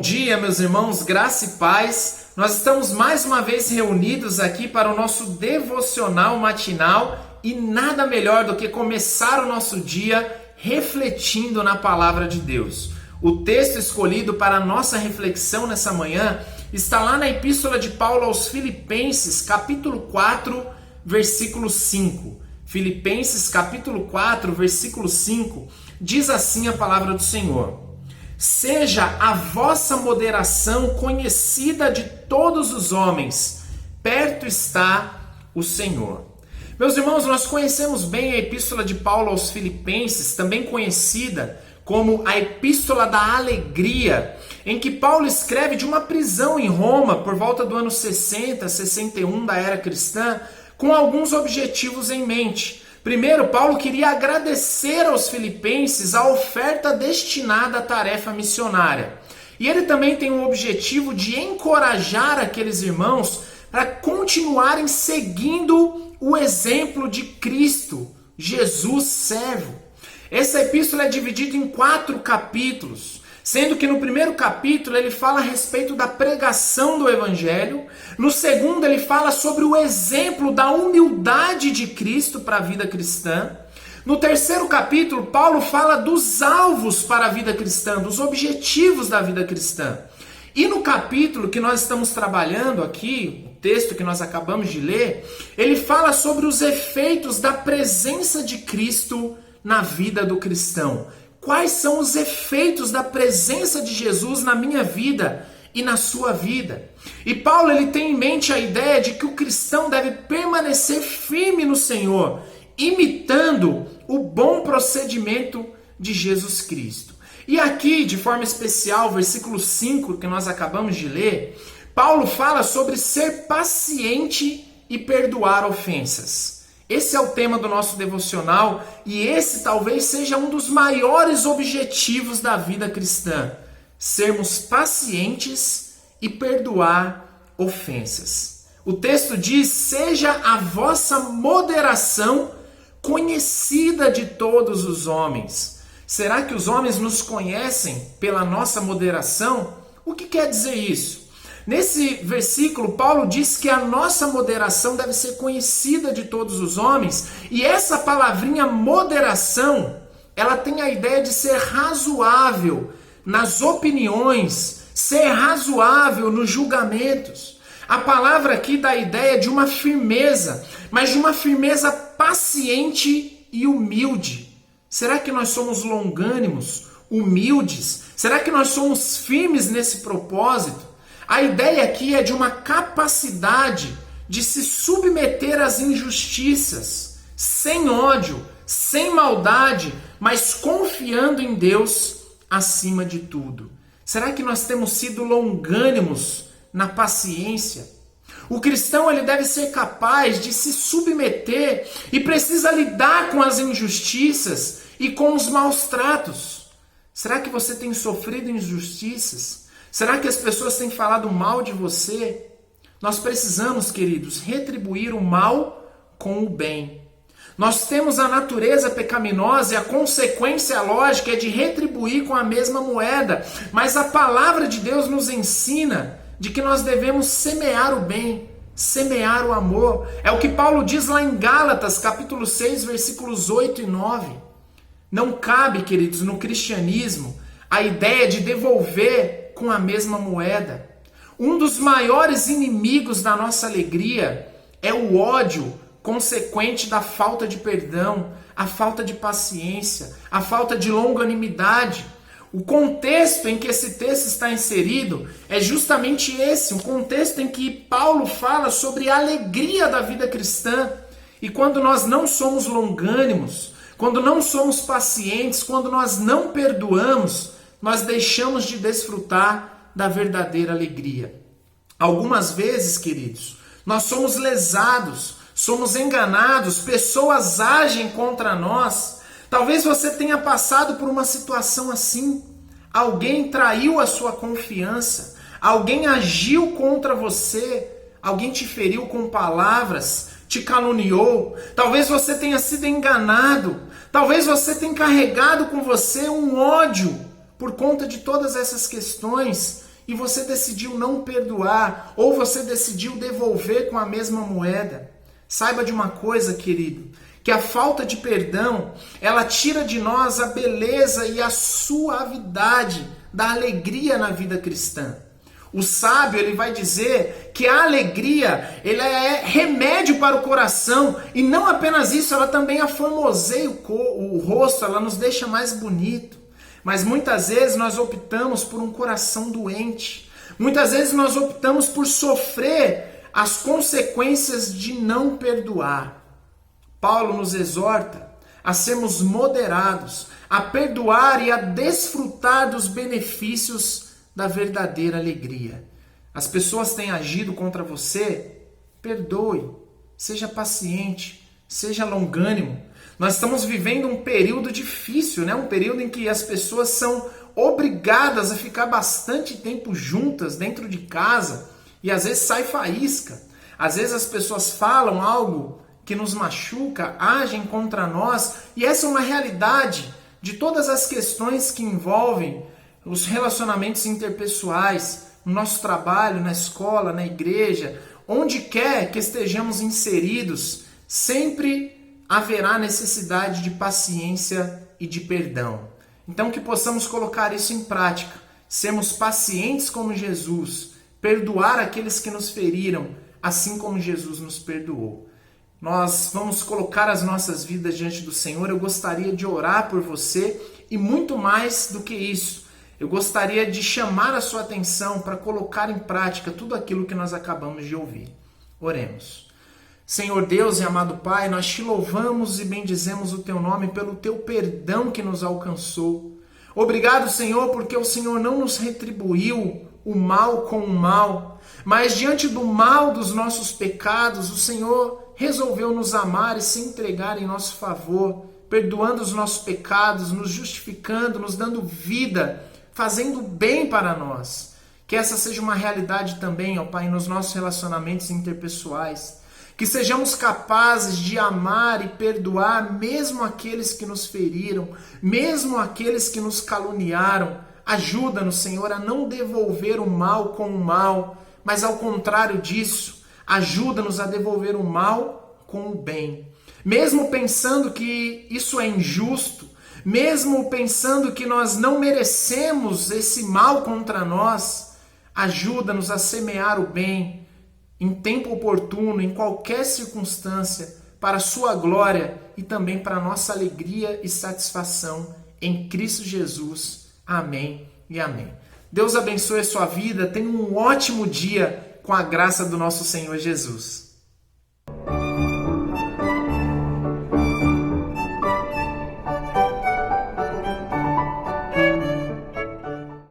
dia, meus irmãos, graça e paz. Nós estamos mais uma vez reunidos aqui para o nosso devocional matinal e nada melhor do que começar o nosso dia refletindo na palavra de Deus. O texto escolhido para a nossa reflexão nessa manhã está lá na Epístola de Paulo aos Filipenses, capítulo 4, versículo 5. Filipenses, capítulo 4, versículo 5, diz assim a palavra do Senhor: seja a vossa moderação conhecida de todos os homens, perto está o Senhor. Meus irmãos, nós conhecemos bem a Epístola de Paulo aos Filipenses, também conhecida como a Epístola da Alegria, em que Paulo escreve de uma prisão em Roma por volta do ano 60, 61 da era cristã, com alguns objetivos em mente. Primeiro, Paulo queria agradecer aos filipenses a oferta destinada à tarefa missionária. E ele também tem o objetivo de encorajar aqueles irmãos para continuarem seguindo o exemplo de Cristo, Jesus servo. Essa epístola é dividida em 4 capítulos, sendo que no primeiro capítulo ele fala a respeito da pregação do evangelho, no segundo ele fala sobre o exemplo da humildade de Cristo para a vida cristã, no terceiro capítulo Paulo fala dos alvos para a vida cristã, dos objetivos da vida cristã, e no capítulo que nós estamos trabalhando aqui, o texto que nós acabamos de ler, ele fala sobre os efeitos da presença de Cristo na vida do cristão. Quais são os efeitos da presença de Jesus na minha vida e na sua vida? E Paulo ele tem em mente a ideia de que o cristão deve permanecer firme no Senhor, imitando o bom procedimento de Jesus Cristo. E aqui, de forma especial, versículo 5 que nós acabamos de ler, Paulo fala sobre ser paciente e perdoar ofensas. Esse é o tema do nosso devocional e esse talvez seja um dos maiores objetivos da vida cristã: sermos pacientes e perdoar ofensas. O texto diz: seja a vossa moderação conhecida de todos os homens. Será que os homens nos conhecem pela nossa moderação? O que quer dizer isso? Nesse versículo, Paulo diz que a nossa moderação deve ser conhecida de todos os homens, e essa palavrinha moderação, ela tem a ideia de ser razoável nas opiniões, ser razoável nos julgamentos. A palavra aqui dá a ideia de uma firmeza, mas de uma firmeza paciente e humilde. Será que nós somos longânimos, humildes? Será que nós somos firmes nesse propósito? A ideia aqui é de uma capacidade de se submeter às injustiças, sem ódio, sem maldade, mas confiando em Deus acima de tudo. Será que nós temos sido longânimos na paciência? O cristão ele deve ser capaz de se submeter e precisa lidar com as injustiças e com os maus tratos. Será que você tem sofrido injustiças? Será que as pessoas têm falado mal de você? Nós precisamos, queridos, retribuir o mal com o bem. Nós temos a natureza pecaminosa e a consequência lógica é de retribuir com a mesma moeda. Mas a palavra de Deus nos ensina de que nós devemos semear o bem, semear o amor. É o que Paulo diz lá em Gálatas, capítulo 6, versículos 8 e 9. Não cabe, queridos, no cristianismo a ideia de devolver com a mesma moeda. Um dos maiores inimigos da nossa alegria é o ódio consequente da falta de perdão, a falta de paciência, a falta de longanimidade. O contexto em que esse texto está inserido é justamente esse, um contexto em que Paulo fala sobre a alegria da vida cristã. E quando nós não somos longânimos, quando não somos pacientes, quando nós não perdoamos, nós deixamos de desfrutar da verdadeira alegria. Algumas vezes, queridos, nós somos lesados, somos enganados, pessoas agem contra nós. Talvez você tenha passado por uma situação assim. Alguém traiu a sua confiança, alguém agiu contra você, alguém te feriu com palavras, te caluniou. Talvez você tenha sido enganado, talvez você tenha carregado com você um ódio por conta de todas essas questões e você decidiu não perdoar, ou você decidiu devolver com a mesma moeda. Saiba de uma coisa, querido, que a falta de perdão, ela tira de nós a beleza e a suavidade da alegria na vida cristã. O sábio, ele vai dizer que a alegria, ela é remédio para o coração, e não apenas isso, ela também aformoseia o rosto, ela nos deixa mais bonito. Mas muitas vezes nós optamos por um coração doente. Muitas vezes nós optamos por sofrer as consequências de não perdoar. Paulo nos exorta a sermos moderados, a perdoar e a desfrutar dos benefícios da verdadeira alegria. As pessoas têm agido contra você? Perdoe, seja paciente, seja longânimo. Nós estamos vivendo um período difícil, né? Um período em que as pessoas são obrigadas a ficar bastante tempo juntas dentro de casa e às vezes sai faísca. Às vezes as pessoas falam algo que nos machuca, agem contra nós, e essa é uma realidade de todas as questões que envolvem os relacionamentos interpessoais, no nosso trabalho, na escola, na igreja, onde quer que estejamos inseridos, sempre haverá necessidade de paciência e de perdão. Então que possamos colocar isso em prática, sermos pacientes como Jesus, perdoar aqueles que nos feriram, assim como Jesus nos perdoou. Nós vamos colocar as nossas vidas diante do Senhor. Eu gostaria de orar por você e muito mais do que isso. Eu gostaria de chamar a sua atenção para colocar em prática tudo aquilo que nós acabamos de ouvir. Oremos. Senhor Deus e amado Pai, nós te louvamos e bendizemos o teu nome pelo teu perdão que nos alcançou. Obrigado, Senhor, porque o Senhor não nos retribuiu o mal com o mal, mas diante do mal dos nossos pecados, o Senhor resolveu nos amar e se entregar em nosso favor, perdoando os nossos pecados, nos justificando, nos dando vida, fazendo bem para nós. Que essa seja uma realidade também, ó Pai, nos nossos relacionamentos interpessoais. Que sejamos capazes de amar e perdoar mesmo aqueles que nos feriram, mesmo aqueles que nos caluniaram. Ajuda-nos, Senhor, a não devolver o mal com o mal, mas ao contrário disso, ajuda-nos a devolver o mal com o bem. Mesmo pensando que isso é injusto, mesmo pensando que nós não merecemos esse mal contra nós, ajuda-nos a semear o bem em tempo oportuno, em qualquer circunstância, para a sua glória e também para a nossa alegria e satisfação em Cristo Jesus. Amém e amém. Deus abençoe a sua vida. Tenha um ótimo dia com a graça do nosso Senhor Jesus.